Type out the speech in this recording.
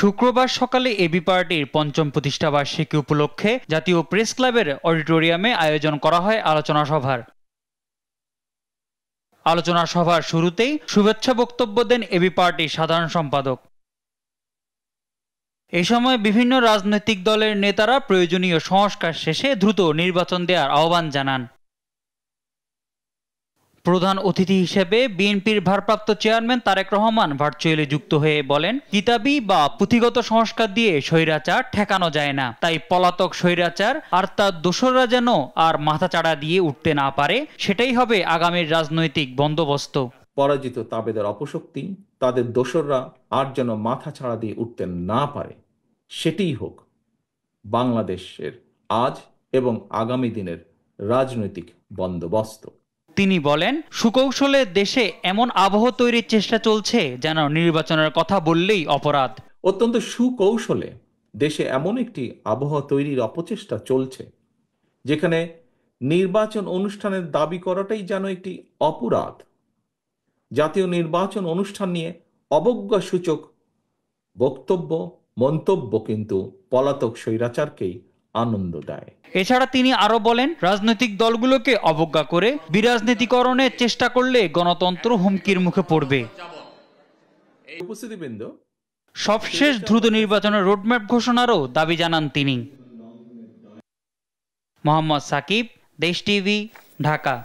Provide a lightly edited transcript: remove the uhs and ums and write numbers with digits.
শুক্রবার সকালে এবি পার্টির পঞ্চম প্রতিষ্ঠাবার্ষিকী উপলক্ষে জাতীয় প্রেস ক্লাবের অডিটোরিয়ামে আয়োজন করা হয় আলোচনা সভার শুরুতেই শুভেচ্ছা বক্তব্য দেন এবি পার্টির সাধারণ সম্পাদক। এই সময় বিভিন্ন রাজনৈতিক দলের নেতারা প্রয়োজনীয় সংস্কার শেষে দ্রুত নির্বাচন দেওয়ার আহ্বান জানান। প্রধান অতিথি হিসেবে বিএনপির ভারপ্রাপ্ত চেয়ারম্যান তারেক রহমান ভার্চুয়ালি যুক্ত হয়ে বলেন, কিতাবি বা পুঁথিগত সংস্কার দিয়ে স্বৈরাচার ঠেকানো যায় না, তাই পলাতক স্বৈরাচার আর তার দোসররা যেন আর মাথাচাড়া দিয়ে উঠতে না পারে, সেটাই হবে আগামীর রাজনৈতিক বন্দোবস্ত। পরাজিত তাবেদার অপশক্তি, তাদের দোসররা আর যেন মাথাচাড়া দিয়ে উঠতে না পারে, সেটিই হোক বাংলাদেশের আজ এবং আগামী দিনের রাজনৈতিক বন্দোবস্ত। তিনি বলেন, সুকৌশলে দেশে এমন আবহ তৈরির চেষ্টা চলছে যেন নির্বাচনের কথা বললেই অপরাধ। অত্যন্ত সুকৌশলে দেশে এমন একটি আবহাওয়া তৈরির অপচেষ্টা চলছে যেখানে নির্বাচন অনুষ্ঠানের দাবি করাটাই যেন একটি অপরাধ। জাতীয় নির্বাচন অনুষ্ঠান নিয়ে অবজ্ঞাসূচক বক্তব্য মন্তব্য কিন্তু পলাতক স্বৈরাচারকেই আনন্দ দেয়। এছাড়া তিনি আরো বলেন, রাজনৈতিক দলগুলোকে অবজ্ঞা করে বিরাজনীতিকরণের চেষ্টা করলে গণতন্ত্র হুমকির মুখে পড়বে। উপস্থিতিবৃন্দ, সবশেষ দ্রুত নির্বাচনের রোডম্যাপ ঘোষণারও দাবি জানান তিনি। মোহাম্মদ সাকিব, দেশ টিভি, ঢাকা।